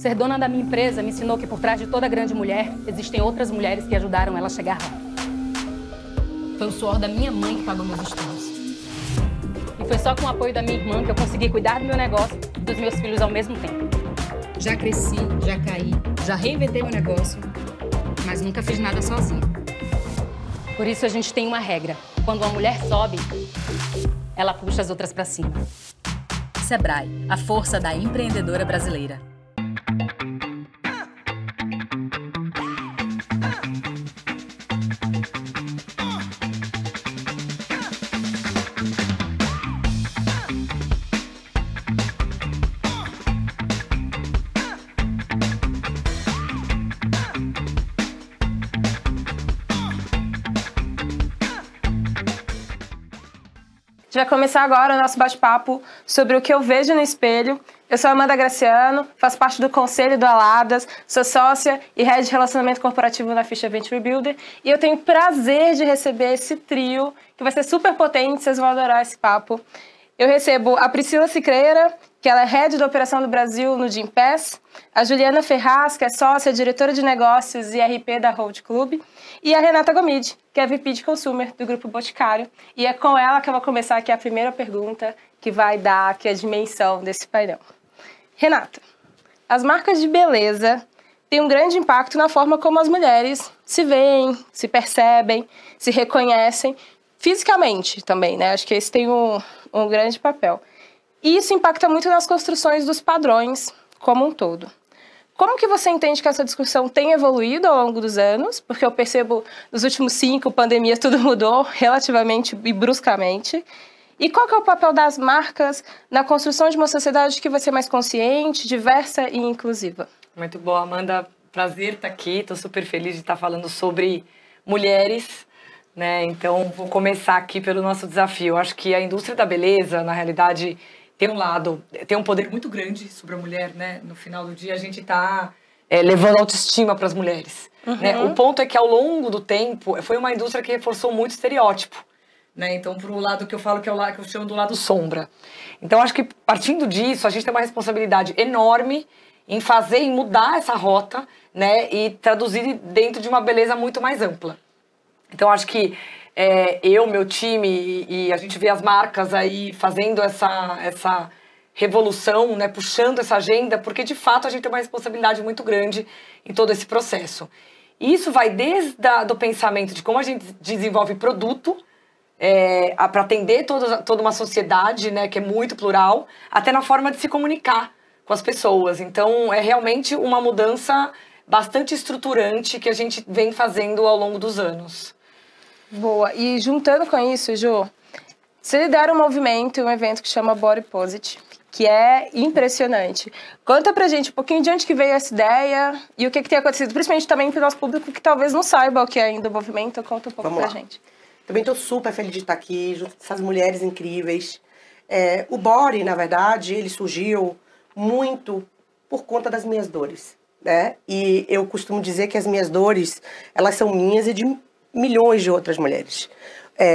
Ser dona da minha empresa me ensinou que por trás de toda grande mulher, existem outras mulheres que ajudaram ela a chegar lá. Foi o suor da minha mãe que pagou meus estudos. E foi só com o apoio da minha irmã que eu consegui cuidar do meu negócio e dos meus filhos ao mesmo tempo. Já cresci, já caí, já reinventei meu negócio, mas nunca fiz nada sozinha. Por isso a gente tem uma regra. Quando uma mulher sobe, ela puxa as outras para cima. Sebrae, a força da empreendedora brasileira. A gente vai começar agora o nosso bate-papo sobre o que eu vejo no espelho. Eu sou Amanda Graciano, faço parte do conselho do Aladas, sou sócia e head de relacionamento corporativo na Ficha Venture Builder e eu tenho o prazer de receber esse trio, que vai ser super potente, vocês vão adorar esse papo. Eu recebo a Priscila Cicreira, que ela é head de operação do Brasil no Gympass, a Juliana Ferraz, que é sócia, diretora de negócios e RP da Hold Club, e a Renata Gomide, que é VP de Consumer do Grupo Boticário. E é com ela que eu vou começar aqui a primeira pergunta, que vai dar aqui a dimensão desse painel. Renata, as marcas de beleza têm um grande impacto na forma como as mulheres se veem, se percebem, se reconhecem, fisicamente também, né? Acho que esse tem um grande papel. E isso impacta muito nas construções dos padrões como um todo. Como que você entende que essa discussão tem evoluído ao longo dos anos? Porque eu percebo, nos últimos 5 pandemias, tudo mudou relativamente e bruscamente. E qual que é o papel das marcas na construção de uma sociedade que vai ser mais consciente, diversa e inclusiva? Muito bom, Amanda. Prazer estar aqui. Estou super feliz de estar falando sobre mulheres, né? Então, vou começar aqui pelo nosso desafio. Eu acho que a indústria da beleza, na realidade, tem um poder muito grande sobre a mulher, né? No final do dia, a gente está levando autoestima para as mulheres. Né? O ponto é que, ao longo do tempo, foi uma indústria que reforçou muito estereótipo. Né? Então, por um lado que eu falo que é o lado que eu chamo do lado sombra. Então, acho que, partindo disso, a gente tem uma responsabilidade enorme em fazer, em mudar essa rota, né? E traduzir dentro de uma beleza muito mais ampla. Então, acho que meu time e a gente vê as marcas aí fazendo essa revolução, né, puxando essa agenda, porque de fato a gente tem uma responsabilidade muito grande em todo esse processo. E isso vai desde do pensamento de como a gente desenvolve produto para atender toda uma sociedade, né, que é muito plural, até na forma de se comunicar com as pessoas. Então, é realmente uma mudança bastante estruturante que a gente vem fazendo ao longo dos anos. Boa. E juntando com isso, Ju, você lidera um movimento, um evento que chama Body Positive, que é impressionante. Conta pra gente um pouquinho de onde que veio essa ideia e o que tem acontecido, principalmente também para o nosso público que talvez não saiba o que é ainda o movimento. Conta um pouco pra gente. Também estou super feliz de estar aqui, junto com essas mulheres incríveis. O Body, na verdade, ele surgiu muito por conta das minhas dores, né? E eu costumo dizer que as minhas dores, elas são minhas e de milhões de outras mulheres.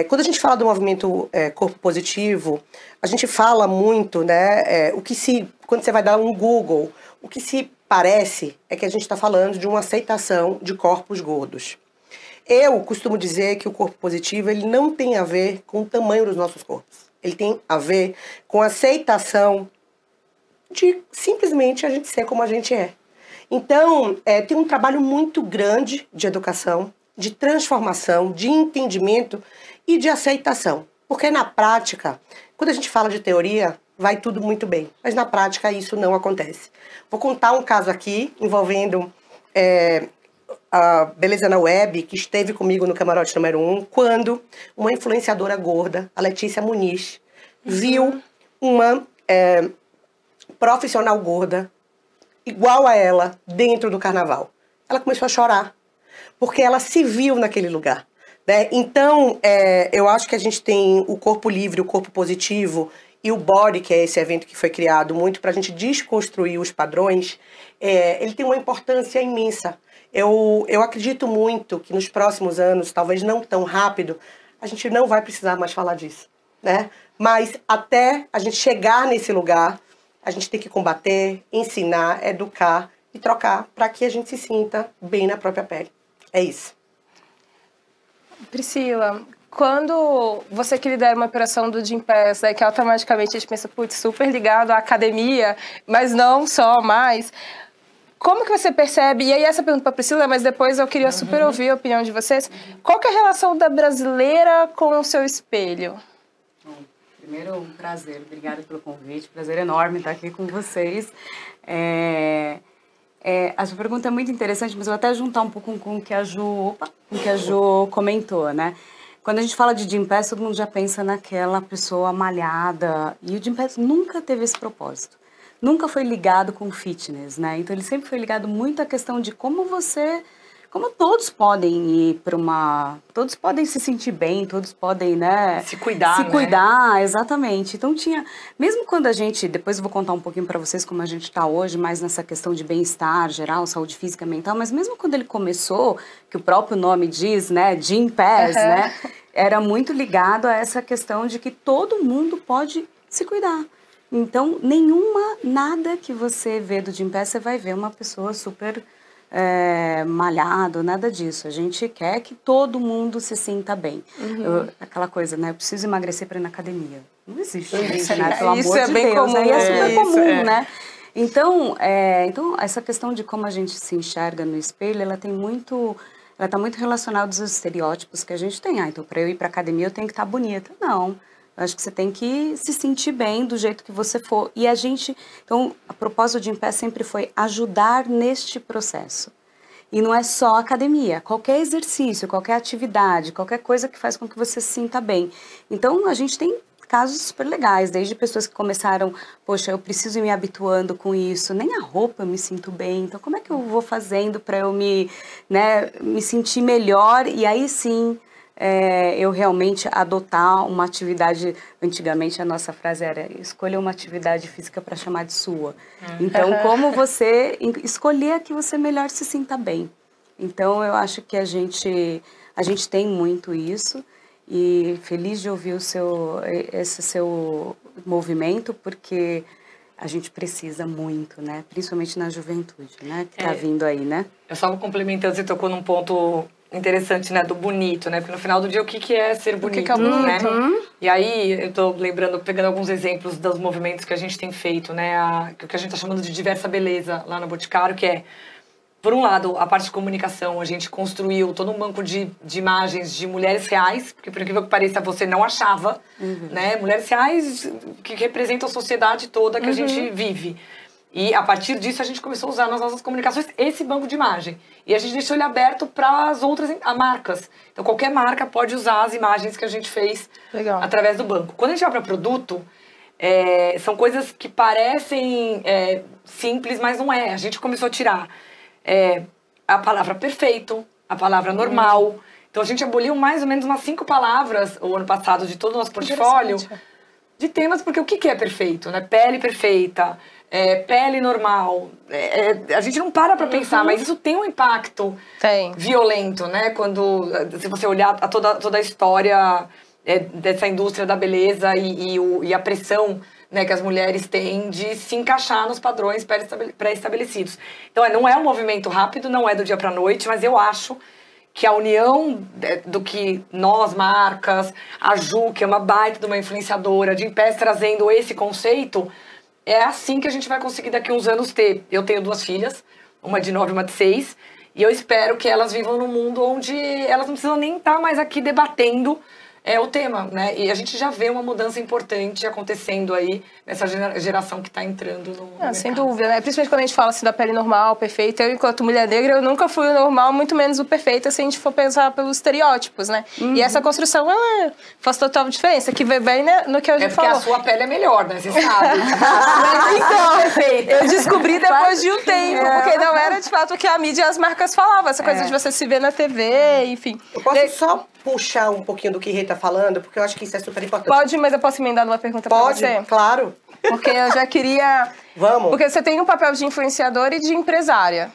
Quando a gente fala do movimento corpo positivo, a gente fala muito, né, quando você vai dar um Google, o que se parece é que a gente está falando de uma aceitação de corpos gordos. Eu costumo dizer que o corpo positivo ele não tem a ver com o tamanho dos nossos corpos. Ele tem a ver com a aceitação de simplesmente a gente ser como a gente é. Então, tem um trabalho muito grande de educação, de transformação, de entendimento e de aceitação. Porque na prática, quando a gente fala de teoria, vai tudo muito bem. Mas na prática isso não acontece. Vou contar um caso aqui envolvendo a Beleza na Web, que esteve comigo no camarote número 1, quando uma influenciadora gorda, a Letícia Muniz, viu uma profissional gorda igual a ela dentro do carnaval. Ela começou a chorar. Porque ela se viu naquele lugar, né? Então, eu acho que a gente tem o corpo livre, o corpo positivo e o Body, que é esse evento que foi criado muito para a gente desconstruir os padrões, ele tem uma importância imensa. Eu acredito muito que nos próximos anos, talvez não tão rápido, a gente não vai precisar mais falar disso, né? Mas até a gente chegar nesse lugar, a gente tem que combater, ensinar, educar e trocar para que a gente se sinta bem na própria pele. É isso. Priscila, quando você que lidera uma operação do Gympass, que automaticamente a gente pensa, putz, super ligado à academia, mas não só mais, como que você percebe, e aí essa pergunta para a Priscila, mas depois eu queria super ouvir a opinião de vocês, qual que é a relação da brasileira com o seu espelho? Bom, primeiro, um prazer, obrigada pelo convite, prazer enorme estar aqui com vocês. A sua pergunta é muito interessante, mas eu vou até juntar um pouco com o que a Ju comentou, né? Quando a gente fala de Gympass, todo mundo já pensa naquela pessoa malhada, e o Gympass nunca teve esse propósito. Nunca foi ligado com fitness, né? Então ele sempre foi ligado muito à questão de como todos podem ir para todos podem se sentir bem, todos podem, né? Se cuidar, Se cuidar, exatamente. Então mesmo quando a gente, depois eu vou contar um pouquinho para vocês como a gente está hoje, mais nessa questão de bem-estar geral, saúde física e mental, mas mesmo quando ele começou, que o próprio nome diz, né? Gympass, né? Era muito ligado a essa questão de que todo mundo pode se cuidar. Então, nada que você vê do Gympass, você vai ver uma pessoa super malhado, nada disso. A gente quer que todo mundo se sinta bem. Aquela coisa, né? Eu preciso emagrecer para ir na academia. Não existe isso, né? Pelo amor de bem Deus. Comum, é super comum, né? Então, essa questão de como a gente se enxerga no espelho, ela está muito relacionada aos estereótipos que a gente tem. Então, para eu ir para academia, eu tenho que estar bonita. Não. Eu acho que você tem que se sentir bem do jeito que você for. E então, a propósito do Gympass sempre foi ajudar neste processo. E não é só academia, qualquer exercício, qualquer atividade, qualquer coisa que faz com que você se sinta bem. Então, a gente tem casos super legais, desde pessoas que começaram, poxa, eu preciso ir me habituando com isso, nem a roupa eu me sinto bem, então como é que eu vou fazendo para eu me sentir melhor? E aí sim, eu realmente adotar uma atividade. Antigamente a nossa frase era: escolha uma atividade física para chamar de sua. Então, como você escolher a que você melhor se sinta bem. Então, eu acho que a gente tem muito isso, e feliz de ouvir esse seu movimento, porque a gente precisa muito, né? Principalmente na juventude, né? Que tá vindo aí, né? Eu só vou complementando, você tocou num ponto interessante, né, do bonito, né? Porque no final do dia, o que é ser bonito, o que é bonito, né? E aí, eu tô lembrando, pegando alguns exemplos dos movimentos que a gente tem feito, né? O que a gente tá chamando de diversa beleza lá no Boticário, que é, por um lado, a parte de comunicação. A gente construiu todo um banco de imagens de mulheres reais, porque, por incrível que pareça, você não achava, né? Mulheres reais que representam a sociedade toda que a gente vive. E, a partir disso, a gente começou a usar nas nossas comunicações esse banco de imagem. E a gente deixou ele aberto para as outras marcas. Então, qualquer marca pode usar as imagens que a gente fez através do banco. Quando a gente vai para produto, são coisas que parecem simples, mas não é. A gente começou a tirar a palavra perfeito, a palavra normal. Então, a gente aboliu mais ou menos umas 5 palavras, o ano passado, de todo o nosso portfólio, de temas, porque o que é perfeito, né? Pele perfeita, pele normal. A gente não para pensar, mas isso tem um impacto violento, né? Se você olhar toda a história dessa indústria da beleza e a pressão, né, que as mulheres têm de se encaixar nos padrões pré-estabelecidos. Então, não é um movimento rápido, não é do dia para a noite, mas eu acho que a união do que nós, marcas, a Ju, que é uma baita de uma influenciadora, de Gympass trazendo esse conceito, é assim que a gente vai conseguir daqui a uns anos ter. Eu tenho 2 filhas, uma de 9 e uma de 6, e eu espero que elas vivam num mundo onde elas não precisam nem estar mais aqui debatendo o tema, né? E a gente já vê uma mudança importante acontecendo aí nessa geração que está entrando no mercado. Sem dúvida, né? Principalmente quando a gente fala assim da pele normal, perfeita. Eu, enquanto mulher negra, eu nunca fui o normal, muito menos o perfeito, se a gente for pensar pelos estereótipos, né? E essa construção, faz total diferença, que vê bem, né, no que a gente falou. Porque a sua pele é melhor, né? Você sabe. Então, eu descobri depois de um tempo, porque não era, de fato, o que a mídia e as marcas falavam. Essa coisa de você se ver na TV, enfim. Eu posso só puxar um pouquinho do que Rê tá falando, porque eu acho que isso é super importante. Pode, mas eu posso emendar numa pergunta pra você? Pode, claro. Porque eu já queria... Vamos. Porque você tem um papel de influenciadora e de empresária.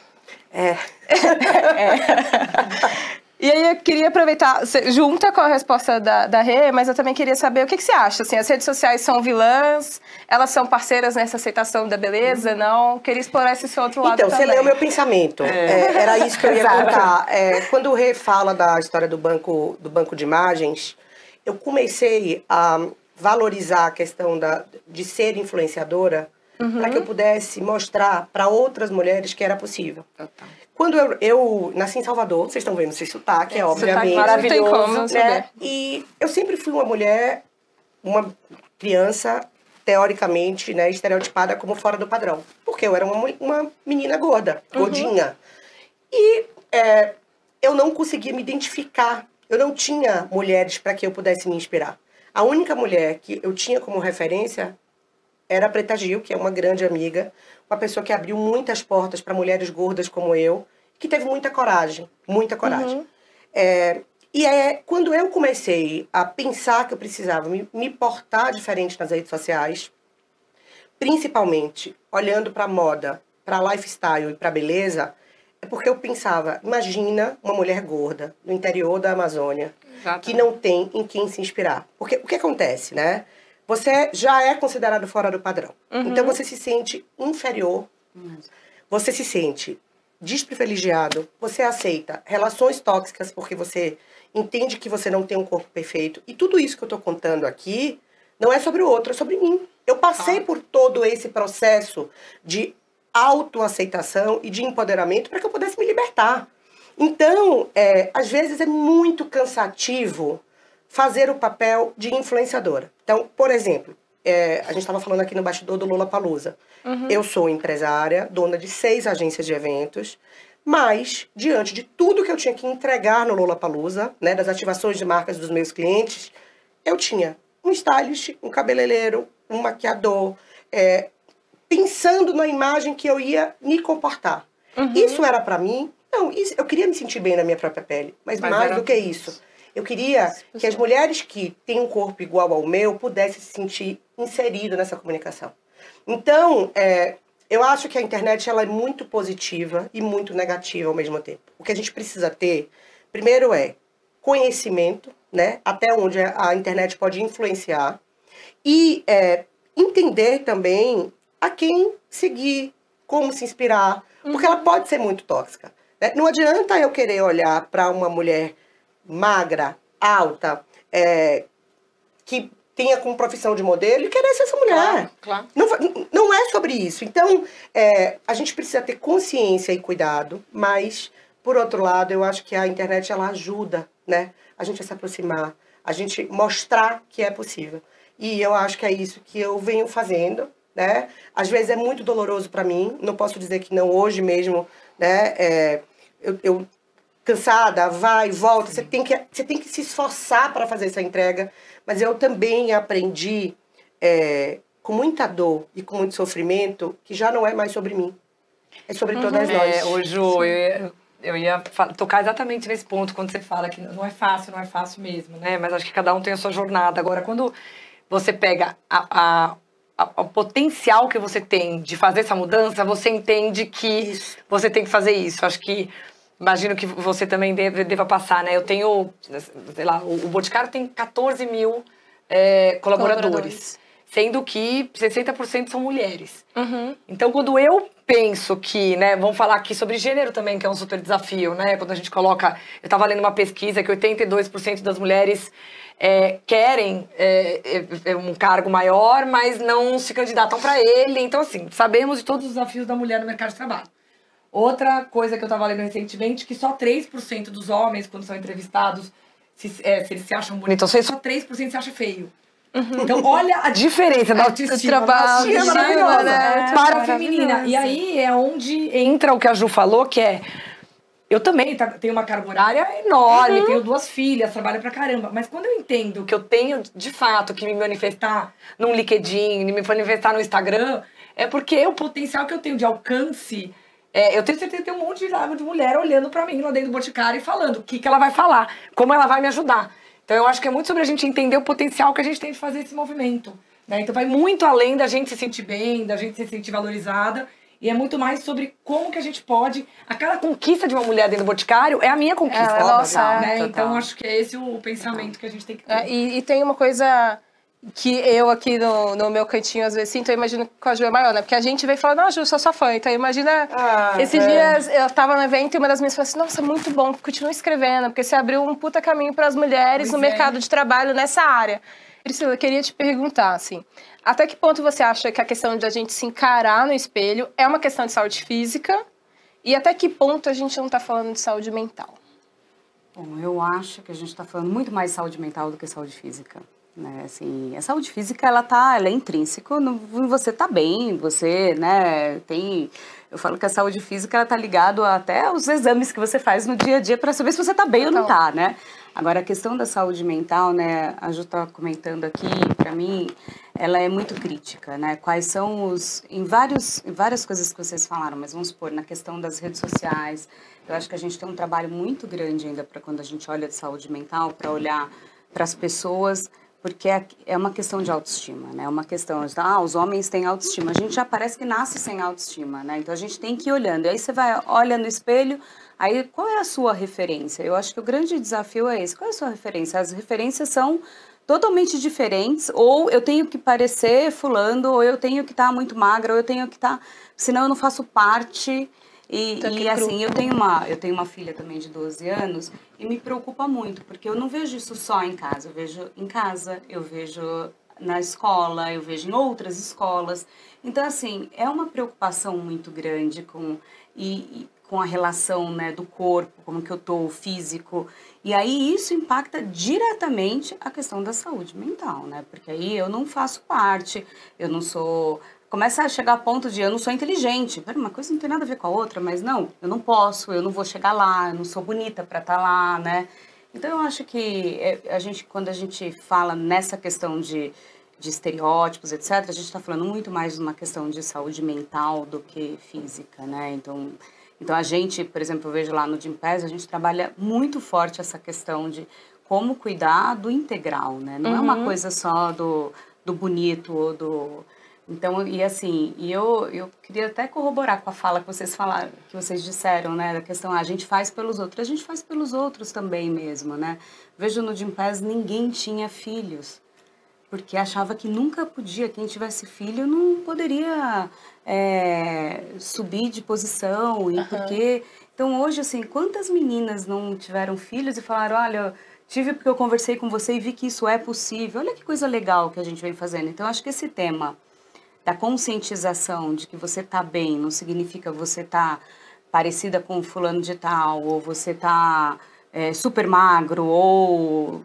E aí eu queria aproveitar, junta com a resposta da Rê, mas eu também queria saber o que você acha, assim, as redes sociais são vilãs, elas são parceiras nessa aceitação da beleza, não? Queria explorar esse seu outro lado então, também. você leu meu pensamento, era isso que eu ia contar. Quando o Rê fala da história do banco de imagens, eu comecei a valorizar a questão de ser influenciadora, para que eu pudesse mostrar para outras mulheres que era possível. Quando eu nasci em Salvador, vocês estão vendo esse sotaque, obviamente. Maravilhoso, não tem como, né? E eu sempre fui uma mulher, uma criança, teoricamente, né, estereotipada como fora do padrão. Porque eu era uma menina gorda, gordinha. E eu não conseguia me identificar. Eu não tinha mulheres para que eu pudesse me inspirar. A única mulher que eu tinha como referência era a Preta Gil, que é uma grande amiga, uma pessoa que abriu muitas portas para mulheres gordas como eu, que teve muita coragem, muita coragem. Quando eu comecei a pensar que eu precisava me portar diferente nas redes sociais, principalmente olhando para moda, para lifestyle e para beleza, é porque eu pensava, imagina uma mulher gorda no interior da Amazônia, que não tem em quem se inspirar. Porque o que acontece, né? Você já é considerado fora do padrão. Então você se sente inferior, você se sente desprivilegiado, você aceita relações tóxicas porque você entende que você não tem um corpo perfeito. E tudo isso que eu tô contando aqui não é sobre o outro, é sobre mim. Eu passei por todo esse processo de autoaceitação e de empoderamento para que eu pudesse me libertar. Então, às vezes é muito cansativo fazer o papel de influenciadora. Então, por exemplo, a gente estava falando aqui no bastidor do Lollapalooza. Eu sou empresária, dona de 6 agências de eventos, mas, diante de tudo que eu tinha que entregar no Lollapalooza, né, das ativações de marcas dos meus clientes, eu tinha um stylist, um cabeleireiro, um maquiador, pensando na imagem que eu ia me comportar. Isso era para mim... Não, eu queria me sentir bem na minha própria pele, mas mais do que isso. Eu queria que as mulheres que têm um corpo igual ao meu pudessem se sentir inserido nessa comunicação. Então, eu acho que a internet ela é muito positiva e muito negativa ao mesmo tempo. O que a gente precisa ter, primeiro, é conhecimento, né? Até onde a internet pode influenciar. E entender também a quem seguir, como se inspirar, porque ela pode ser muito tóxica. Né? Não adianta eu querer olhar para uma mulher magra, alta, que tenha como profissão de modelo e querer ser essa mulher. Claro. Não é sobre isso. Então, a gente precisa ter consciência e cuidado, mas, por outro lado, eu acho que a internet ela ajuda, né, a gente a se aproximar, a gente mostrar que é possível. E eu acho que é isso que eu venho fazendo, né? Às vezes é muito doloroso para mim, não posso dizer que não hoje mesmo, né? Eu cansada, vai e volta, você tem que se esforçar para fazer essa entrega, mas eu também aprendi com muita dor e com muito sofrimento que já não é mais sobre mim, é sobre todas nós. Hoje eu ia tocar exatamente nesse ponto quando você fala que não é fácil mesmo, né? Mas acho que cada um tem a sua jornada. Agora, quando você pega o potencial que você tem de fazer essa mudança, você entende que você tem que fazer isso. Acho que imagino que você também deva passar, né? Eu tenho, sei lá, o Boticário tem 14 mil colaboradores, sendo que 60% são mulheres. Então, quando eu penso que, né, vamos falar aqui sobre gênero também, que é um super desafio, né? Quando a gente coloca, eu estava lendo uma pesquisa que 82% das mulheres querem um cargo maior, mas não se candidatam para ele. Então, assim, sabemos de todos os desafios da mulher no mercado de trabalho. Outra coisa que eu estava lendo recentemente, que só 3% dos homens, quando são entrevistados, se eles se acham bonitos, só 3% se acha feio. Então, olha a diferença da autoestima. Maravilhosa, né? Para a feminina. E aí é onde entra o que a Ju falou, que eu também tenho uma carga horária enorme, tenho 2 filhas, trabalho pra caramba. Mas quando eu entendo que eu tenho, de fato, que me manifestar no LinkedIn, me manifestar no Instagram, é porque o potencial que eu tenho de alcance... eu tenho certeza que tem um monte de mulher olhando pra mim lá dentro do Boticário e falando o que ela vai falar, como ela vai me ajudar. Então eu acho que é muito sobre a gente entender o potencial que a gente tem de fazer esse movimento. Né? Então vai muito além da gente se sentir bem, da gente se sentir valorizada E é muito mais sobre como que a gente pode... Aquela conquista de uma mulher dentro do Boticário é a minha conquista. Nossa, né? Então, acho que é esse o pensamento que a gente tem que ter. E tem uma coisa que eu aqui no meu cantinho às vezes sinto, eu imagino que com a Ju é maior, né? Porque a gente vem falando, não, Ju, sou sua fã. Então, imagina, esses dias eu tava no evento e uma das minhas falou assim, nossa, muito bom, continua escrevendo, porque você abriu um puta caminho para as mulheres no mercado de trabalho nessa área. Priscila, eu queria te perguntar, assim, até que ponto você acha que a questão de a gente se encarar no espelho é uma questão de saúde física e até que ponto a gente não tá falando de saúde mental? Bom, eu acho que a gente está falando muito mais de saúde mental do que saúde física. Né? Assim, a saúde física, ela é intrínseca, você tá bem, você, né, tem... Eu falo que a saúde física, ela tá ligado até aos exames que você faz no dia a dia para saber se você tá bem ou não tá, né? Agora, a questão da saúde mental, né, a Ju estava comentando aqui, para mim, ela é muito crítica, né? Quais são em várias coisas que vocês falaram, mas vamos supor, na questão das redes sociais, eu acho que a gente tem um trabalho muito grande ainda para quando a gente olha de saúde mental, para olhar para as pessoas, porque é uma questão de autoestima, né? É uma questão de, os homens têm autoestima. A gente já parece que nasce sem autoestima, né? Então, a gente tem que ir olhando. E aí, você olha no espelho, aí, qual é a sua referência? Eu acho que o grande desafio é esse. Qual é a sua referência? As referências são totalmente diferentes. Ou eu tenho que parecer fulano, ou eu tenho que estar muito magra, ou eu tenho que estar... Senão, eu não faço parte... E assim, eu tenho uma filha também de 12 anos e me preocupa muito, porque eu não vejo isso só em casa, eu vejo em casa, eu vejo na escola, eu vejo em outras escolas. Então, assim, é uma preocupação muito grande com a relação, né, do corpo, como que eu tô, o físico. E aí isso impacta diretamente a questão da saúde mental, né? Porque aí eu não faço parte, eu não sou... Começa a chegar a ponto de eu não sou inteligente. Uma coisa não tem nada a ver com a outra, mas não, eu não posso, eu não vou chegar lá, eu não sou bonita para estar lá, né? Então eu acho que quando a gente fala nessa questão de estereótipos, etc., a gente está falando muito mais de uma questão de saúde mental do que física, né? Então a gente, por exemplo, eu vejo lá no Gympass, a gente trabalha muito forte essa questão de como cuidar do integral, né? Não é uma coisa só do bonito ou do... Então, e assim, eu queria até corroborar com a fala que vocês disseram, né, da questão, a gente faz pelos outros também mesmo, né? Vejo no Gympass, ninguém tinha filhos, porque achava que nunca podia, quem tivesse filho não poderia subir de posição, e porque... Então, hoje, assim, quantas meninas não tiveram filhos e falaram, olha, tive porque eu conversei com você e vi que isso é possível, olha que coisa legal que a gente vem fazendo. Então, acho que esse tema da conscientização de que você tá bem, não significa você tá parecida com fulano de tal, ou você tá super magro, ou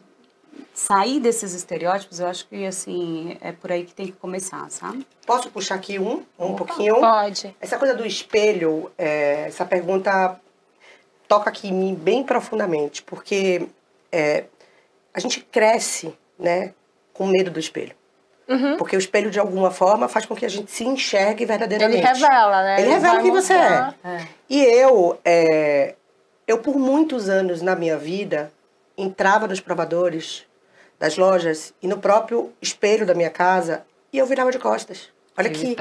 sair desses estereótipos, eu acho que, assim, é por aí que tem que começar, sabe? Posso puxar aqui um pouquinho? Pode. Essa coisa do espelho, essa pergunta toca aqui em mim bem profundamente, porque a gente cresce, né, com medo do espelho. Porque o espelho, de alguma forma, faz com que a gente se enxergue verdadeiramente. Ele revela, né? Ele revela quem você é. E eu, por muitos anos na minha vida, entrava nos provadores das lojas e no próprio espelho da minha casa e eu virava de costas. Olha que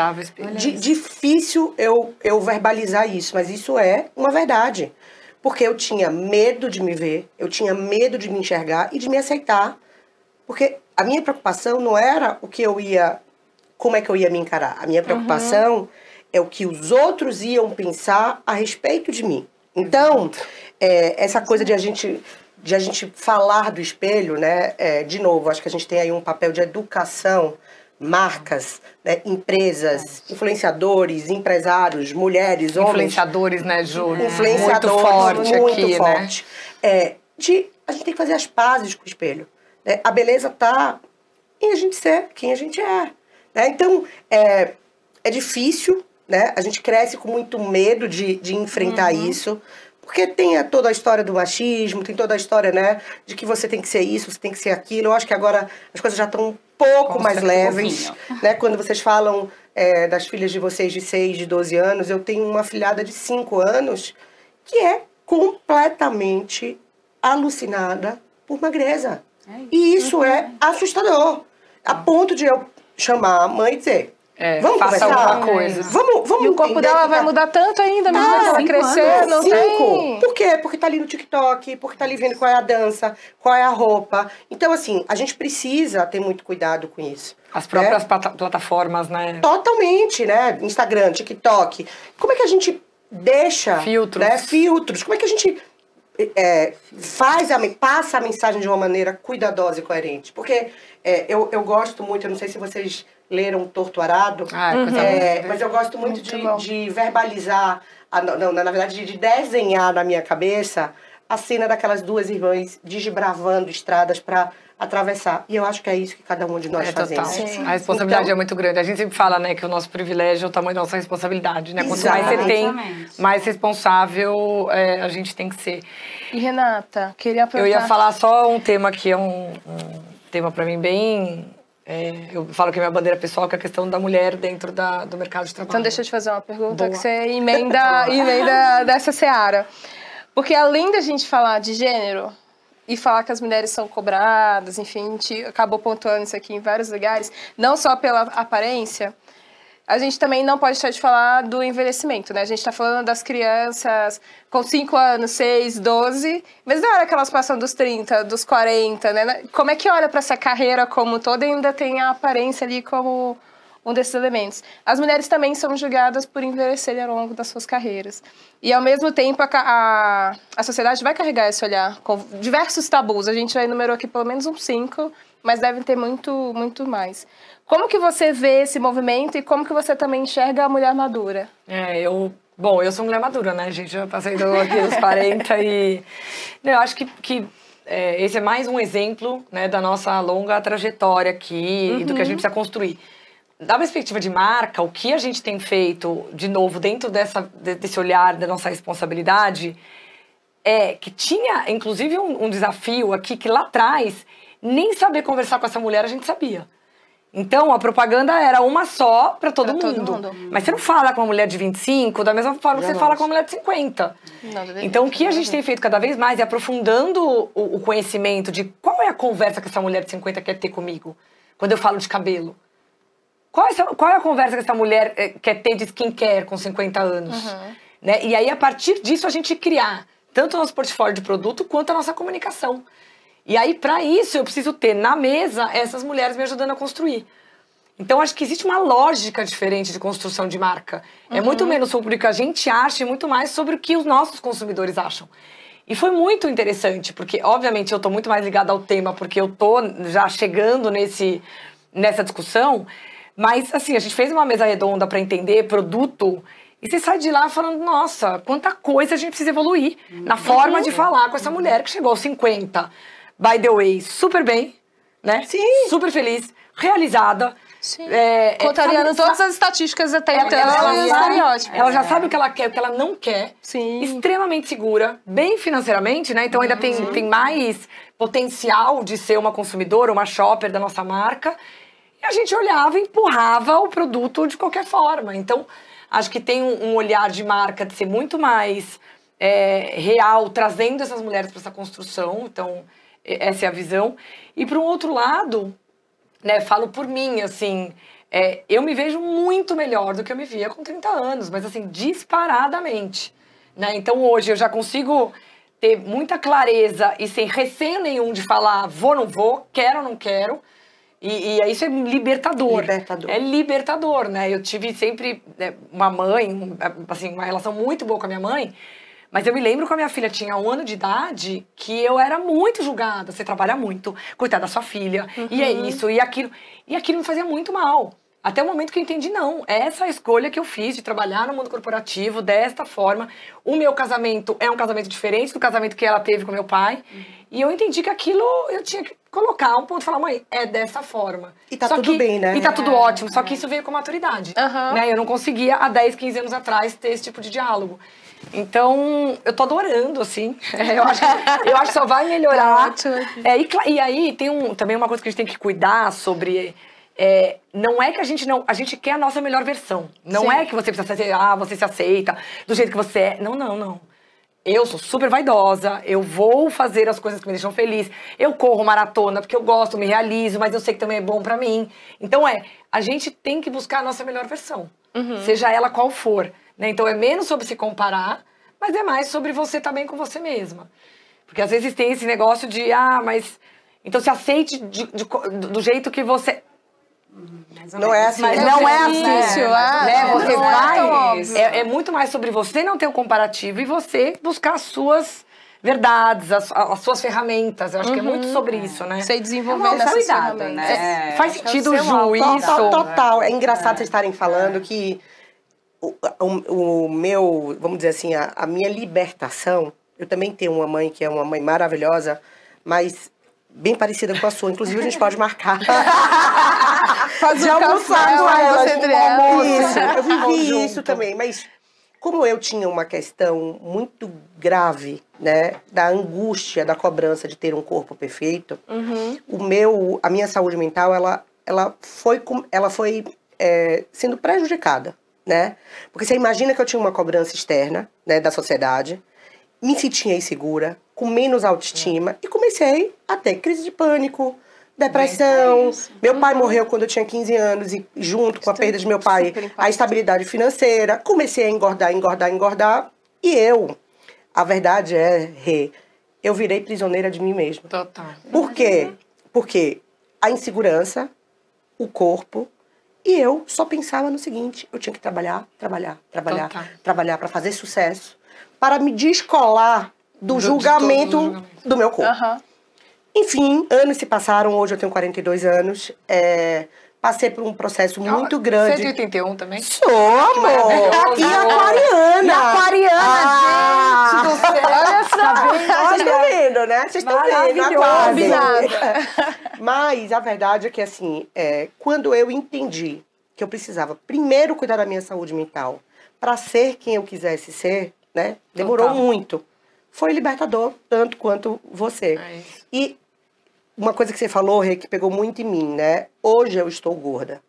difícil eu verbalizar isso, mas isso é uma verdade. Porque eu tinha medo de me ver, eu tinha medo de me enxergar e de me aceitar. Porque a minha preocupação não era como é que eu ia me encarar. A minha preocupação é o que os outros iam pensar a respeito de mim. Então, essa coisa de a gente falar do espelho, né? De novo, acho que a gente tem aí um papel de educação, marcas, né, empresas, influenciadores, empresários, mulheres, homens. Influenciadores, né, Ju? Influenciadores, muito forte. Né? A gente tem que fazer as pazes com o espelho. A beleza tá em a gente ser quem a gente é. Né? Então, é difícil, né? A gente cresce com muito medo de enfrentar isso, porque tem toda a história do machismo, tem toda a história, né, de que você tem que ser isso, você tem que ser aquilo. Eu acho que agora as coisas já estão um pouco mais leves. Né? Quando vocês falam das filhas de vocês de 6, de 12 anos, eu tenho uma filhada de 5 anos que é completamente alucinada por magreza. E isso é assustador. A ponto de eu chamar a mãe e dizer, Vamos faça conversar? alguma coisa. Vamos E o corpo entender dela que vai mudar tanto ainda, mesmo que ela 5 crescer, anos. não tem... Por quê? Porque tá ali no TikTok, porque tá ali vendo qual é a dança, qual é a roupa. Então, assim, a gente precisa ter muito cuidado com isso. As próprias plataformas, né? Totalmente, né? Instagram, TikTok. Como é que a gente deixa... Filtros. Né? Filtros. Como é que a gente passa a mensagem de uma maneira cuidadosa e coerente? Porque eu gosto muito, eu não sei se vocês leram Torto Arado, mas eu gosto muito de verbalizar, na verdade, de desenhar na minha cabeça a cena daquelas duas irmãs desbravando estradas para atravessar. E eu acho que é isso que cada um de nós fazemos. A responsabilidade é muito grande. A gente sempre fala, né, que o nosso privilégio é o tamanho da nossa responsabilidade, né? Quanto mais você tem, mais responsável a gente tem que ser. E Renata, queria perguntar... Eu ia falar só um tema que é um tema para mim bem... eu falo que é minha bandeira pessoal, que é a questão da mulher dentro do mercado de trabalho. Então deixa eu te fazer uma pergunta que você emenda dessa seara. Porque além da gente falar de gênero e falar que as mulheres são cobradas, enfim, a gente acabou pontuando isso aqui em vários lugares, não só pela aparência, a gente também não pode deixar de falar do envelhecimento, né? A gente está falando das crianças com 5 anos, 6, 12, mas na hora que elas passam dos 30, dos 40, né? Como é que olha para essa carreira como toda e ainda tem a aparência ali como um desses elementos? As mulheres também são julgadas por envelhecerem ao longo das suas carreiras. E, ao mesmo tempo, a sociedade vai carregar esse olhar com diversos tabus. A gente já enumerou aqui pelo menos uns 5, mas devem ter muito, muito mais. Como que você vê esse movimento e como que você também enxerga a mulher madura? Eu sou mulher madura, né, gente? Já passei aqui dos 40 e... Eu acho que esse é mais um exemplo, né, da nossa longa trajetória aqui e do que a gente precisa construir. Da perspectiva de marca, o que a gente tem feito, de novo, dentro desse olhar da nossa responsabilidade, é que tinha, inclusive, um desafio aqui que lá atrás, nem saber conversar com essa mulher a gente sabia. Então, a propaganda era uma só para todo mundo. Mas você não fala com uma mulher de 25 da mesma forma que você fala com uma mulher de 50. Então, o que a gente tem feito cada vez mais é aprofundando o conhecimento de qual é a conversa que essa mulher de 50 quer ter comigo, quando eu falo de cabelo. Qual é a conversa que essa mulher quer ter de skincare com 50 anos? Né? E aí, a partir disso, a gente criar tanto o nosso portfólio de produto quanto a nossa comunicação. E aí, para isso, eu preciso ter na mesa essas mulheres me ajudando a construir. Então, acho que existe uma lógica diferente de construção de marca. É muito menos sobre o que a gente acha e muito mais sobre o que os nossos consumidores acham. E foi muito interessante, porque, obviamente, eu estou muito mais ligada ao tema, porque eu estou já chegando nessa discussão. Mas, assim, a gente fez uma mesa redonda para entender produto e você sai de lá falando, nossa, quanta coisa a gente precisa evoluir na forma de falar com essa mulher que chegou aos 50. By the way, super bem, né? Sim. Super feliz, realizada. Sim. Contrariando todas as estatísticas até então, ela já sabe o que ela quer, o que ela não quer. Sim. Extremamente segura, bem financeiramente, né? Então ainda tem mais potencial de ser uma consumidora, uma shopper da nossa marca. E a gente olhava e empurrava o produto de qualquer forma. Então, acho que tem um olhar de marca de ser muito mais real, trazendo essas mulheres para essa construção. Então, essa é a visão. E, por um outro lado, né, falo por mim, assim, eu me vejo muito melhor do que eu me via com 30 anos, mas, assim, disparadamente. Né? Então, hoje, eu já consigo ter muita clareza e sem receio nenhum de falar vou, não vou, quero ou não quero. E isso é libertador. É libertador, né? Eu tive sempre uma mãe, assim, uma relação muito boa com a minha mãe, mas eu me lembro que a minha filha tinha 1 ano de idade que eu era muito julgada. Você trabalha muito, coitada da sua filha, e é isso, e aquilo. E aquilo me fazia muito mal. Até o momento que eu entendi, não, essa é a escolha que eu fiz de trabalhar no mundo corporativo desta forma. O meu casamento é um casamento diferente do casamento que ela teve com meu pai. E eu entendi que aquilo eu tinha que colocar um ponto e falar, mãe, é dessa forma. E tá tudo bem, né? E tá tudo ótimo, só que isso veio com maturidade. Né? Eu não conseguia, há 10, 15 anos atrás, ter esse tipo de diálogo. Então, eu tô adorando, assim. Eu acho que só vai melhorar. E aí, tem também uma coisa que a gente tem que cuidar sobre... não é que a gente quer a nossa melhor versão. Não é que você precisa ser, você se aceita do jeito que você é. Não. eu sou super vaidosa, eu vou fazer as coisas que me deixam feliz, eu corro maratona porque eu gosto, me realizo, mas eu sei que também é bom pra mim. Então a gente tem que buscar a nossa melhor versão, seja ela qual for, né? Então é menos sobre se comparar, mas é mais sobre você estar bem com você mesma. Porque às vezes tem esse negócio de, mas... Então se aceite do jeito que você... Não é assim. Mas não é assim. difícil, né? Você não vai... é É muito mais sobre você não ter o comparativo e você buscar as suas verdades, as suas ferramentas. Eu acho que é muito sobre isso, né? Sei desenvolver essas cuidado, ferramentas. né? Faz sentido, Ju, isso? Total. É engraçado vocês estarem falando que o meu, vamos dizer assim, a minha libertação, eu também tenho uma mãe que é uma mãe maravilhosa, mas bem parecida com a sua. Inclusive, a gente pode marcar. Fazer um café, com elas, entre elas. Isso, eu vivi isso também, mas como eu tinha uma questão muito grave, né, da angústia, da cobrança de ter um corpo perfeito, a minha saúde mental, ela foi sendo prejudicada, né? Porque você imagina que eu tinha uma cobrança externa, né, da sociedade, me sentia insegura, com menos autoestima, e comecei a ter crise de pânico, depressão. Meu pai morreu quando eu tinha 15 anos e junto com a perda de meu pai, a instabilidade financeira, comecei a engordar. E a verdade eu virei prisioneira de mim mesma. Total. Por quê? Porque a insegurança, o corpo, e eu só pensava no seguinte, eu tinha que trabalhar para fazer sucesso, para me descolar do julgamento do meu corpo. Enfim, anos se passaram, hoje eu tenho 42 anos, passei por um processo muito grande. 181 também? Sou, amor! E aquariana! Gente do céu! Olha só! Vocês estão vendo, né? Vocês estão vendo, aquário. Mas a verdade é que, assim, quando eu entendi que eu precisava primeiro cuidar da minha saúde mental para ser quem eu quisesse ser, né? Demorou muito. Foi libertador, tanto quanto você. E uma coisa que você falou, Rê, que pegou muito em mim, né? Hoje eu estou gorda.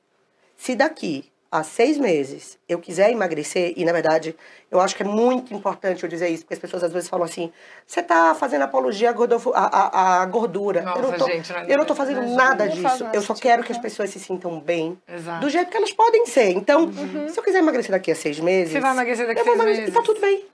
Se daqui a 6 meses eu quiser emagrecer, e na verdade eu acho que é muito importante eu dizer isso, porque as pessoas às vezes falam assim, você tá fazendo apologia à gordura. Nossa, eu não tô fazendo nada disso. Eu só quero que as pessoas se sintam bem, do jeito que elas podem ser. Então, se eu quiser emagrecer daqui a 6 meses... Você vai emagrecer daqui a 6 meses. E tá tudo bem.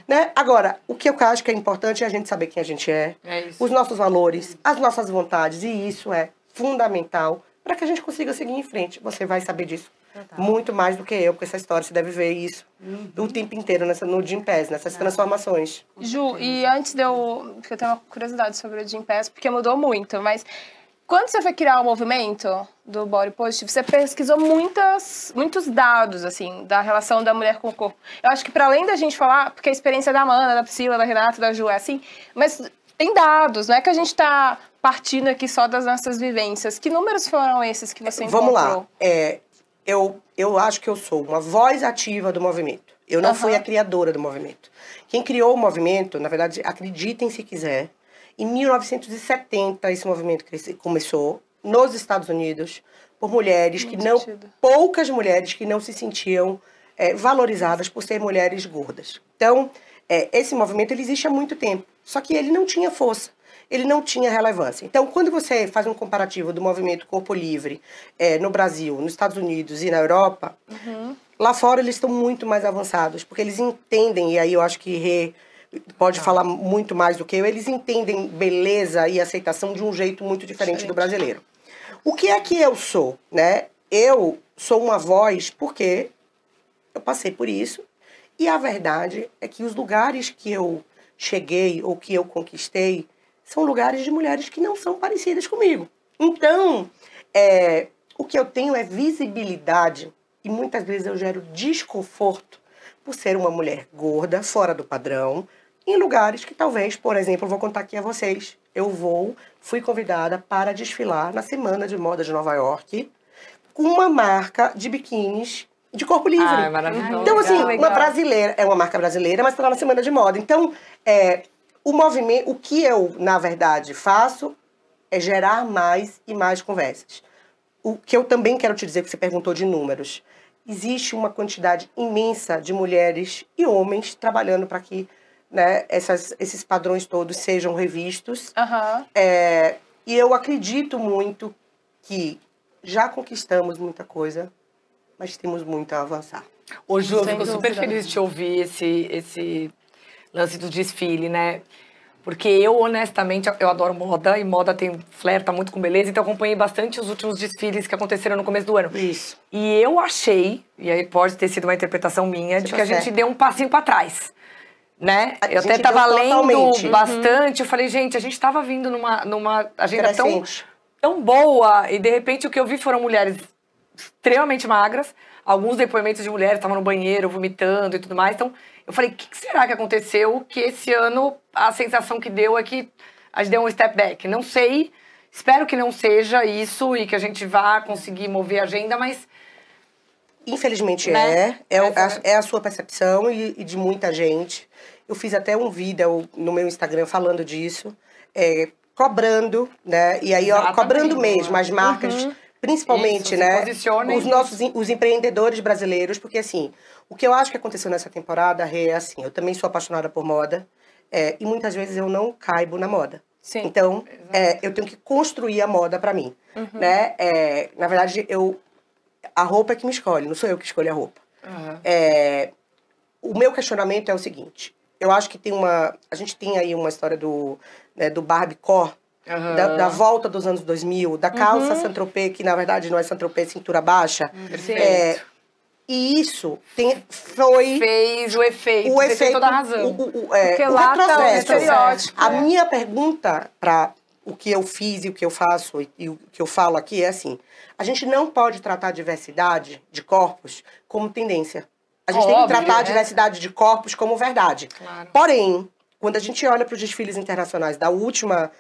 Né? Agora, o que eu acho que é importante é a gente saber quem a gente é, os nossos valores, as nossas vontades, e isso é fundamental para que a gente consiga seguir em frente. Você vai saber disso muito mais do que eu, porque essa história você deve ver isso o tempo inteiro no Gym Pass, nessas transformações. Ju, e antes porque eu tenho uma curiosidade sobre o Gym Pass, porque mudou muito, mas quando você foi criar o movimento do Body Positive, você pesquisou muitos dados, assim, da relação da mulher com o corpo. Eu acho que para além da gente falar, porque a experiência da Amanda, da Priscila, da Renata, da Ju é assim, mas tem dados, não é que a gente tá partindo aqui só das nossas vivências. Que números foram esses que você encontrou? Vamos lá. Eu acho que eu sou uma voz ativa do movimento. Eu não fui a criadora do movimento. Quem criou o movimento, na verdade, acreditem se quiser, em 1970 esse movimento começou nos Estados Unidos por mulheres poucas mulheres que não se sentiam valorizadas por ser mulheres gordas. Então, esse movimento ele existe há muito tempo, só que ele não tinha força. Ele não tinha relevância. Então, quando você faz um comparativo do movimento Corpo Livre no Brasil, nos Estados Unidos e na Europa, lá fora eles estão muito mais avançados, porque eles entendem, e aí eu acho que Rê pode falar muito mais do que eles entendem beleza e aceitação de um jeito muito diferente do brasileiro. O que é que eu sou, né? Eu sou uma voz porque eu passei por isso, e a verdade é que os lugares que eu cheguei ou que eu conquistei são lugares de mulheres que não são parecidas comigo. Então, o que eu tenho é visibilidade e muitas vezes eu gero desconforto por ser uma mulher gorda, fora do padrão, em lugares que talvez, por exemplo, eu vou contar aqui a vocês, fui convidada para desfilar na Semana de Moda de Nova York com uma marca de biquínis de corpo livre. Ah, é maravilhoso. Então, assim, uma brasileira, é uma marca brasileira, mas está lá na Semana de Moda. Então, o movimento, o que eu, na verdade, faço é gerar mais e mais conversas. O que eu também quero te dizer, que você perguntou de números, existe uma quantidade imensa de mulheres e homens trabalhando para que né, esses padrões todos sejam revistos. Aham. E eu acredito muito que já conquistamos muita coisa, mas temos muito a avançar. Ô, Ju, eu Sem fico super dúvida. feliz de te ouvir esse lance do desfile, né? Porque eu, honestamente, eu adoro moda, e moda flerta muito com beleza, então eu acompanhei bastante os últimos desfiles que aconteceram no começo do ano. Isso. E eu achei, e aí pode ter sido uma interpretação minha, de que a gente deu um passinho pra trás, né? Eu até gente tava deu lendo totalmente. bastante, eu falei, gente, a gente tava vindo numa agenda Crescente. tão boa, e de repente o que eu vi foram mulheres extremamente magras, alguns depoimentos de mulheres estavam no banheiro vomitando e tudo mais, então eu falei, o que será que aconteceu que esse ano a sensação que deu é que a gente deu um step back? Não sei, espero que não seja isso e que a gente vá conseguir mover a agenda, mas... Infelizmente Né? é a sua percepção e de muita gente. Eu fiz até um vídeo no meu Instagram falando disso, cobrando, né? E aí, Exatamente. cobrando mesmo as marcas, principalmente, Isso, se né? posicionem. Os empreendedores brasileiros, porque assim, o que eu acho que aconteceu nessa temporada, Rê, é assim, eu também sou apaixonada por moda, e muitas vezes eu não caibo na moda. Sim. Então, eu tenho que construir a moda pra mim, né? Na verdade, a roupa é que me escolhe, não sou eu que escolho a roupa. O meu questionamento é o seguinte, eu acho que a gente tem aí uma história do Barbiecore, da volta dos anos 2000, da calça Saint-Tropez, que na verdade não é Saint-Tropez, cintura baixa. Perfeito. E isso Fez o efeito, você tem toda a razão. Porque o lá tá o retrocesso. estereótipo. A minha pergunta para o que eu fiz e o que eu faço e o que eu falo aqui é assim, a gente não pode tratar a diversidade de corpos como tendência. A gente tem que tratar a diversidade de corpos como verdade. Claro. Porém, quando a gente olha para os desfiles internacionais da última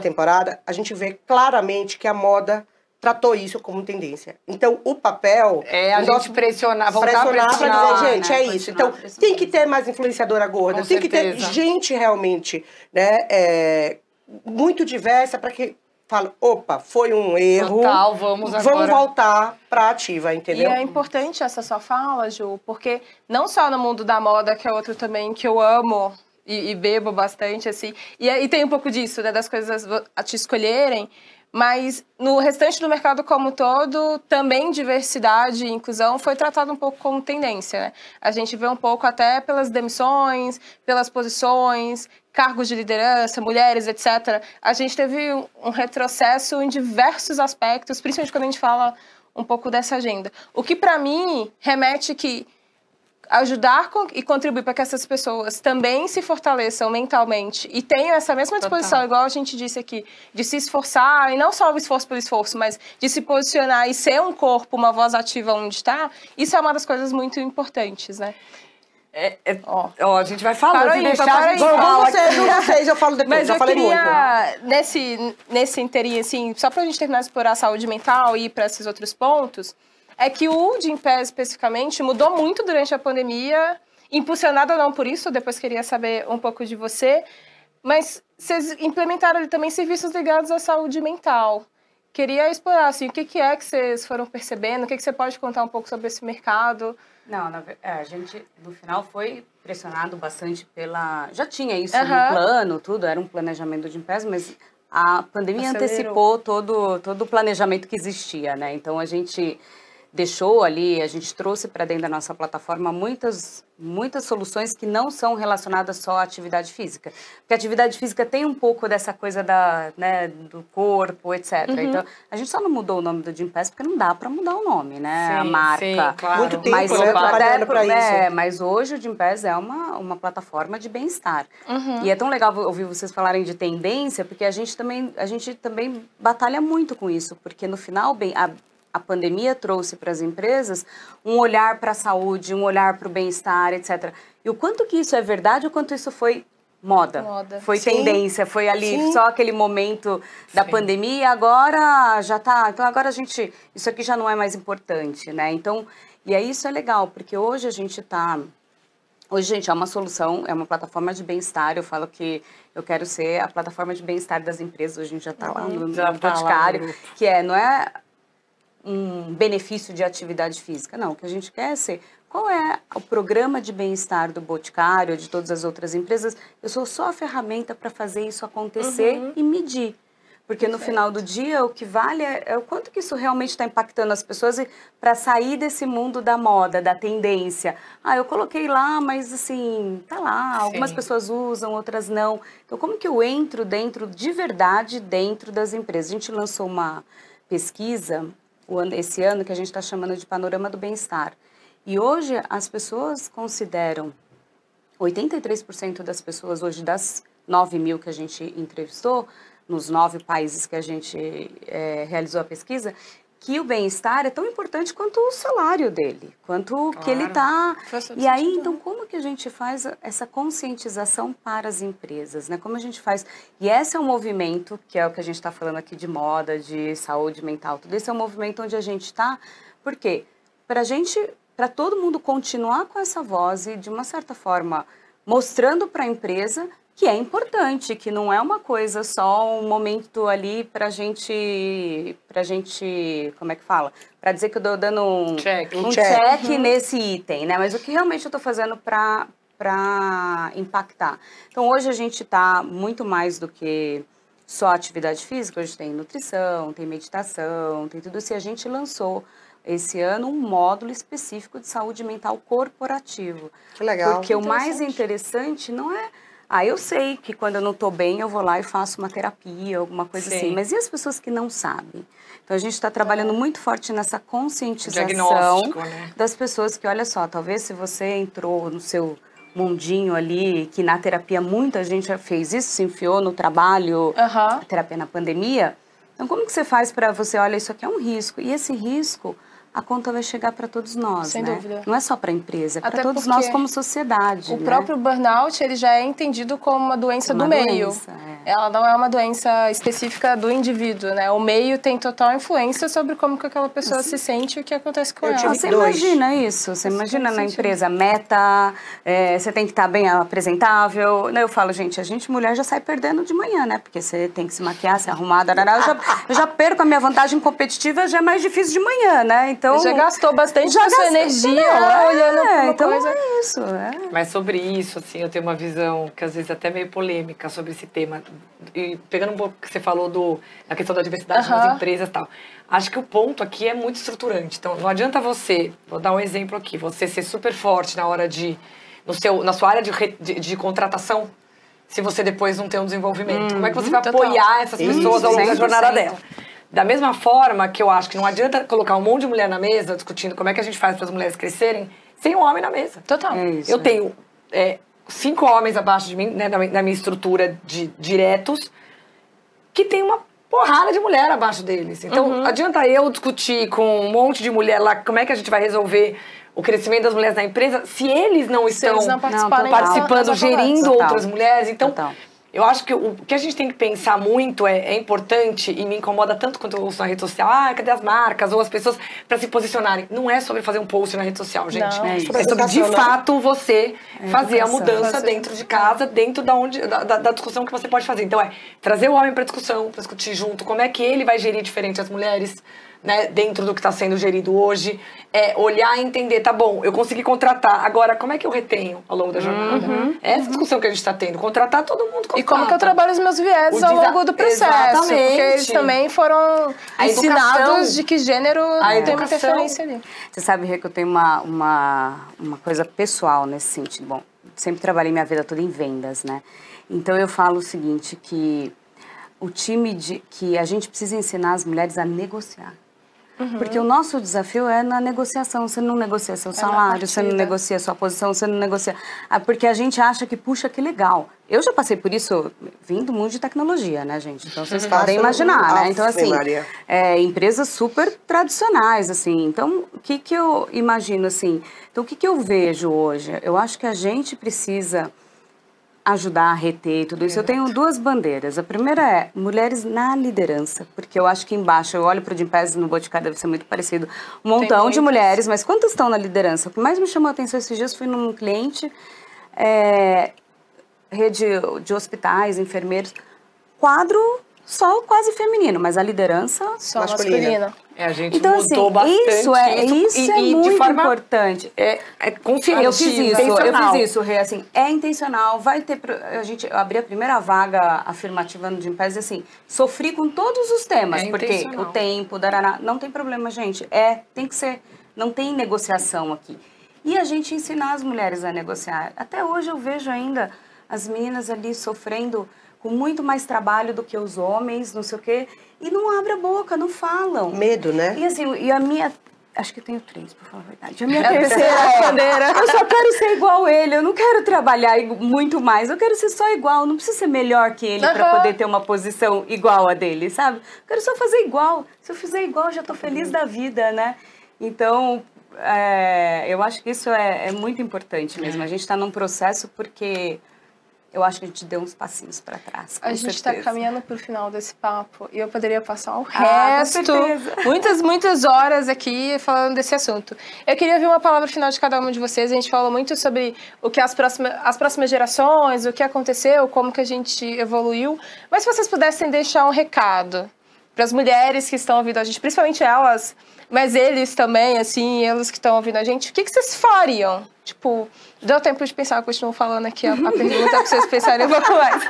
temporada, a gente vê claramente que a moda tratou isso como tendência. Então, o papel... a gente pressionar, voltar a pressionar, pra dizer, gente, né? é isso. Então, tem que ter mais influenciadora gorda, tem que ter gente realmente, né, muito diversa para que fale, opa, foi um erro. Total, vamos voltar para a ativa, entendeu? E é importante essa sua fala, Ju, porque não só no mundo da moda, que é outro também que eu amo e bebo bastante, assim, e tem um pouco disso, né, das coisas a te escolherem, mas no restante do mercado como um todo, também diversidade e inclusão foi tratado um pouco como tendência, né? A gente vê um pouco até pelas demissões, pelas posições, cargos de liderança, mulheres, etc. A gente teve um retrocesso em diversos aspectos, principalmente quando a gente fala um pouco dessa agenda. O que, para mim, remete que ajudar e contribuir para que essas pessoas também se fortaleçam mentalmente e tenham essa mesma disposição, igual a gente disse aqui, de se esforçar, e não só o esforço pelo esforço, mas de se posicionar e ser um corpo, uma voz ativa onde está, isso é uma das coisas muito importantes, né? A gente vai falando, se deixar, a gente fala. Vocês, eu falo depois, mas já eu falei queria, muito. nesse inteirinho, assim, só pra gente terminar de explorar a saúde mental e ir para esses outros pontos, é que o Gympass, especificamente, mudou muito durante a pandemia, impulsionado ou não por isso, depois queria saber um pouco de você, mas vocês implementaram ali também serviços ligados à saúde mental. Queria explorar, assim, o que é que vocês foram percebendo, o que você pode contar um pouco sobre esse mercado? Não, a gente, no final, foi pressionado bastante pela... Já tinha isso no plano, tudo, era um planejamento do Gympass, mas a pandemia antecipou todo o planejamento que existia, né? Então, a gente deixou ali, a gente trouxe para dentro da nossa plataforma muitas soluções que não são relacionadas só à atividade física. Porque a atividade física tem um pouco dessa coisa do corpo, etc. Então, a gente só não mudou o nome do Gympass porque não dá para mudar o nome, né? A marca. Sim, claro. Muito tempo, né, trabalhando para isso. Mas hoje o Gympass é uma plataforma de bem-estar. E é tão legal ouvir vocês falarem de tendência, porque a gente também batalha muito com isso. Porque no final, a pandemia trouxe para as empresas um olhar para a saúde, um olhar para o bem-estar, etc. E o quanto que isso é verdade, o quanto isso foi moda. Foi tendência, foi ali só aquele momento da pandemia, e agora já tá... Então agora isso aqui já não é mais importante, né? Então, e aí isso é legal, porque hoje a gente tá... Hoje, gente, é uma solução, é uma plataforma de bem-estar. Eu falo que eu quero ser a plataforma de bem-estar das empresas. Hoje a gente já está lá no Boticário, que não é um benefício de atividade física. Não, o que a gente quer é ser qual é o programa de bem-estar do Boticário, de todas as outras empresas? Eu sou só a ferramenta para fazer isso acontecer e medir. Porque no final do dia, o que vale é o quanto que isso realmente está impactando as pessoas para sair desse mundo da moda, da tendência. Eu coloquei lá, mas assim, tá lá, algumas pessoas usam, outras não. Então, como que eu entro de verdade, dentro das empresas? A gente lançou uma pesquisa esse ano que a gente está chamando de Panorama do Bem-Estar. E hoje as pessoas consideram, 83% das pessoas hoje, das 9 mil que a gente entrevistou, nos 9 países que a gente realizou a pesquisa, que o bem-estar é tão importante quanto o salário dele, quanto que ele está... E aí, então, como que a gente faz essa conscientização para as empresas, né? Como a gente faz... E esse é um movimento, que é o que a gente está falando aqui de moda, de saúde mental, tudo isso é um movimento onde a gente está... Por quê? Para todo mundo continuar com essa voz e, de uma certa forma, mostrando para a empresa que é importante, que não é uma coisa só um momento ali pra gente, como é que fala? Pra dizer que eu tô dando um check nesse item, né? Mas o que realmente eu tô fazendo pra impactar. Então, hoje a gente tá muito mais do que só atividade física, hoje tem nutrição, tem meditação, tem tudo isso. E a gente lançou esse ano um módulo específico de saúde mental corporativo. Que legal. Porque o mais interessante não é... eu sei que quando eu não estou bem, eu vou lá e faço uma terapia, alguma coisa assim. Mas e as pessoas que não sabem? Então, a gente está trabalhando muito forte nessa conscientização das pessoas que, olha só, talvez se você entrou no seu mundinho ali, que na terapia muita gente já fez isso, se enfiou no trabalho, a terapia na pandemia. Então, como que você faz para você, olha, isso aqui é um risco. E esse risco... a conta vai chegar para todos nós, sem dúvida. Não é só para a empresa, é para todos nós como sociedade. O próprio burnout, ele já é entendido como uma doença do meio. Ela não é uma doença específica do indivíduo, né? O meio tem total influência sobre como que aquela pessoa se sente e o que acontece com ela. Você imagina isso, você imagina na empresa, meta, você tem que estar bem apresentável. Eu falo, gente, mulher já sai perdendo de manhã, né? Porque você tem que se maquiar, se arrumar, eu já perco a minha vantagem competitiva, já é mais difícil de manhã, né? Então, já gastou bastante da sua energia olhando pra uma coisa. É isso, Mas sobre isso, assim, eu tenho uma visão que às vezes é até meio polêmica sobre esse tema. E pegando um pouco o que você falou da questão da diversidade nas empresas e tal. Acho que o ponto aqui é muito estruturante. Então, não adianta você, vou dar um exemplo aqui, você ser super forte na hora na sua área de contratação, se você depois não tem um desenvolvimento. Como é que você vai apoiar essas pessoas ao longo da jornada dela? Da mesma forma que eu acho que não adianta colocar um monte de mulher na mesa discutindo como é que a gente faz para as mulheres crescerem sem um homem na mesa. Total. Eu tenho 5 homens abaixo de mim, né, na minha estrutura de diretos, que tem uma porrada de mulher abaixo deles. Então, adianta eu discutir com um monte de mulher lá como é que a gente vai resolver o crescimento das mulheres na empresa se eles não estão participando, gerindo outras mulheres. Então, eu acho que o que a gente tem que pensar muito é importante, e me incomoda tanto quando eu ouço na rede social, cadê as marcas ou as pessoas para se posicionarem. Não é sobre fazer um post na rede social, gente. Não, é sobre, de fato, você fazer a mudança dentro de casa, dentro da discussão que você pode fazer. Então, trazer o homem para discussão, para discutir junto, como é que ele vai gerir diferente as mulheres, né, dentro do que está sendo gerido hoje, olhar e entender, tá bom, eu consegui contratar, agora como é que eu retenho ao longo da jornada? Essa discussão que a gente está tendo, contratar todo mundo contrata. E como que eu trabalho os meus vieses ao longo do processo, porque eles também foram ensinados de que gênero tem uma interferência ali. Você sabe, Rê, que eu tenho uma coisa pessoal nesse sentido. Bom, sempre trabalhei minha vida toda em vendas, né? Então eu falo o seguinte, que que a gente precisa ensinar as mulheres a negociar. Porque o nosso desafio é na negociação. Você não negocia seu salário, você não negocia sua posição, você não negocia... porque a gente acha que, puxa, que legal. Eu já passei por isso vindo do mundo de tecnologia, né, gente? Então, vocês podem imaginar, né? Então, assim, empresas super tradicionais, assim. Então, o que eu imagino, assim? Então, o que eu vejo hoje? Eu acho que a gente precisa ajudar a reter tudo isso. Eu tenho 2 bandeiras. A primeira é mulheres na liderança, porque eu acho que embaixo, eu olho para o Gympass no Boticário, deve ser muito parecido, um montão de mulheres, mas quantas estão na liderança? O que mais me chamou a atenção esses dias, fui num cliente, rede de hospitais, enfermeiros, quadro só quase feminino, mas a liderança Só masculina. masculina. A gente então, mudou assim, bastante isso é e muito de forma importante. consciente. Eu fiz isso, intencional. assim, é intencional, vai ter, eu abri a primeira vaga afirmativa no Gympass e assim, sofri com todos os temas, porque o tempo, darará, não tem problema, gente, tem que ser, não tem negociação aqui. E a gente ensinar as mulheres a negociar. Até hoje eu vejo ainda as meninas ali sofrendo com muito mais trabalho do que os homens, não sei o quê, e não abre a boca, não falam. Medo, né? E assim, e a minha... Acho que tenho 3, por falar a verdade. A minha terceira bandeira. Eu só quero ser igual ele, eu não quero trabalhar muito mais, eu quero ser só igual, não preciso ser melhor que ele para poder ter uma posição igual a dele, sabe? Eu quero só fazer igual. Se eu fizer igual, eu já tô feliz da vida, né? Então, eu acho que isso é muito importante mesmo. A gente está num processo porque... Eu acho que a gente deu uns passinhos para trás. A gente está caminhando para o final desse papo e eu poderia passar o resto, muitas horas aqui falando desse assunto. Eu queria ouvir uma palavra final de cada uma de vocês. A gente falou muito sobre o que as próximas gerações, o que aconteceu, como que a gente evoluiu. Mas se vocês pudessem deixar um recado para as mulheres que estão ouvindo a gente, principalmente elas, mas eles também, assim, eles que estão ouvindo a gente, o que vocês falariam? Tipo, deu tempo de pensar, eu continuo falando aqui a pergunta para vocês pensarem um pouco mais.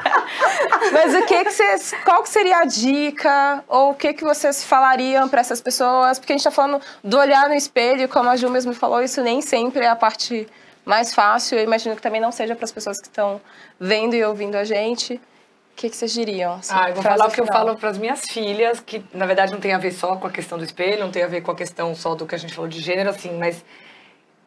Mas qual que seria a dica? Ou o que vocês falariam para essas pessoas? Porque a gente está falando do olhar no espelho, como a Ju mesmo falou, isso nem sempre é a parte mais fácil. Eu imagino que também não seja para as pessoas que estão vendo e ouvindo a gente. O que vocês diriam? Assim, eu vou falar o que eu falo para as minhas filhas, que na verdade não tem a ver só com a questão do espelho, não tem a ver com a questão só do que a gente falou de gênero, assim, mas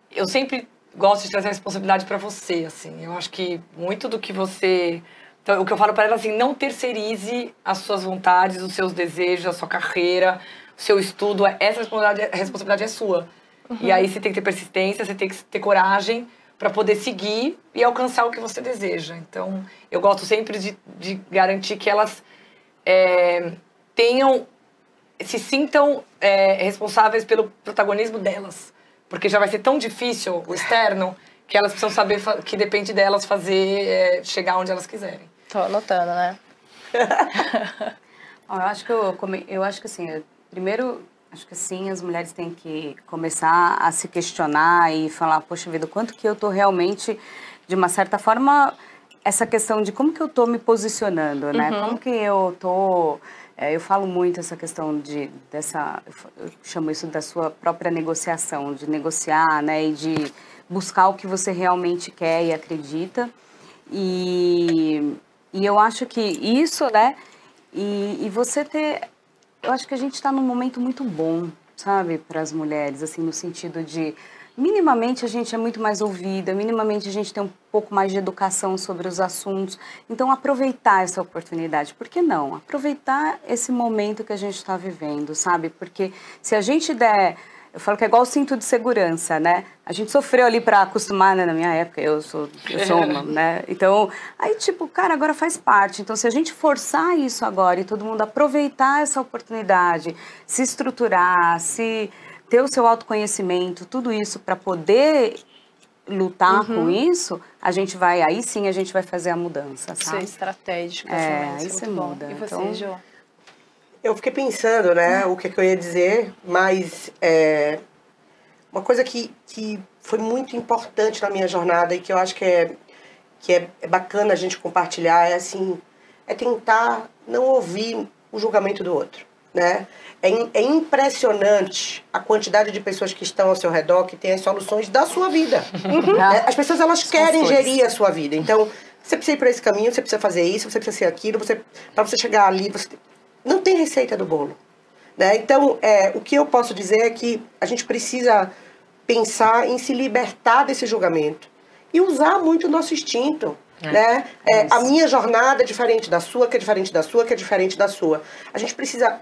eu sempre gosto de trazer a responsabilidade para você, assim. Eu acho que muito do que você... Então, o que eu falo para ela, assim, não terceirize as suas vontades, os seus desejos, a sua carreira, o seu estudo. Essa responsabilidade é sua. E aí você tem que ter persistência, você tem que ter coragem para poder seguir e alcançar o que você deseja. Então, eu gosto sempre de garantir que elas se sintam responsáveis pelo protagonismo delas. Porque já vai ser tão difícil o externo que elas precisam saber que depende delas chegar onde elas quiserem. Tô anotando, né? Eu acho que assim, primeiro, acho que sim, as mulheres têm que começar a se questionar e falar, poxa vida, quanto que eu tô realmente, de uma certa forma, essa questão de como que eu tô me posicionando, né? Como que eu tô... eu falo muito essa questão eu chamo isso da sua própria negociação, de negociar, né, e de buscar o que você realmente quer e acredita. E eu acho que isso, né, e você ter... Eu acho que a gente está num momento muito bom, sabe, para as mulheres, assim, no sentido de... Minimamente a gente é muito mais ouvida, minimamente a gente tem um pouco mais de educação sobre os assuntos. Então, aproveitar essa oportunidade. Por que não? Aproveitar esse momento que a gente está vivendo, sabe? Porque se a gente der... Eu falo que é igual o cinto de segurança, né? A gente sofreu ali para acostumar, né? Na minha época, eu sou uma, né? Então, aí tipo, cara, agora faz parte. Então, se a gente forçar isso agora e todo mundo aproveitar essa oportunidade, se estruturar, ter o seu autoconhecimento, tudo isso para poder lutar com isso, aí sim a gente vai fazer a mudança, sabe? Ser estratégico. Aí você muda. E você, então, Jo? Eu fiquei pensando, né, o que eu ia dizer, mas uma coisa que foi muito importante na minha jornada e que eu acho que é bacana a gente compartilhar é tentar não ouvir o julgamento do outro, né? É impressionante a quantidade de pessoas que estão ao seu redor que têm as soluções da sua vida. Né? As pessoas, elas querem gerir a sua vida. Então, você precisa ir por esse caminho, você precisa fazer isso, você precisa ser aquilo, para você chegar ali, não tem receita do bolo. Né? Então, o que eu posso dizer é que a gente precisa pensar em se libertar desse julgamento e usar muito o nosso instinto. Né? A minha jornada é diferente da sua, que é diferente da sua, que é diferente da sua. A gente precisa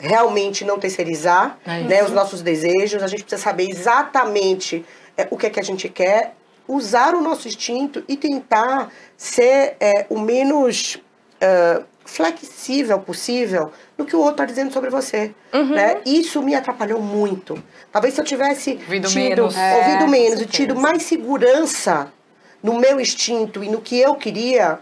realmente não terceirizar, né, os nossos desejos, a gente precisa saber exatamente o que é que a gente quer, usar o nosso instinto e tentar ser o menos flexível possível no que o outro está dizendo sobre você. Né? Isso me atrapalhou muito. Talvez se eu tivesse ouvido menos e tido mais segurança no meu instinto e no que eu queria,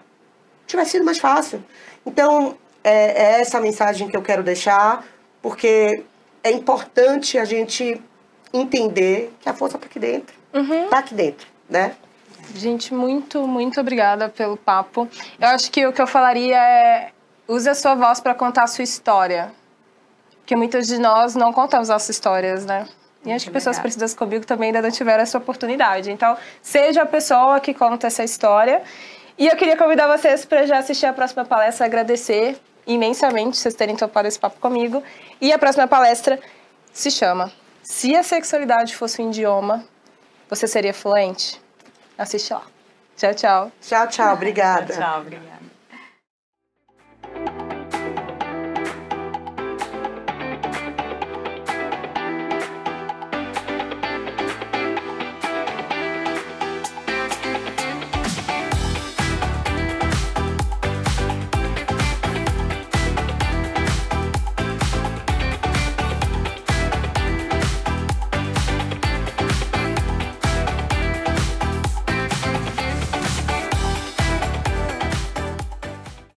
tivesse sido mais fácil. Então, é essa a mensagem que eu quero deixar, porque é importante a gente entender que a força está aqui dentro. Está aqui dentro, né? Gente, muito, muito obrigada pelo papo. Eu acho que o que eu falaria é: use a sua voz para contar a sua história. Porque muitas de nós não contamos nossas histórias, né? E acho que pessoas parecidas comigo também ainda não tiveram essa oportunidade. Então, seja a pessoa que conta essa história. E eu queria convidar vocês para já assistir a próxima palestra, agradecer imensamente vocês terem topado esse papo comigo. E a próxima palestra se chama Se a Sexualidade Fosse um Idioma, Você Seria Fluente? Assiste lá. Tchau, tchau. Tchau, tchau. Obrigada. Tchau, obrigada.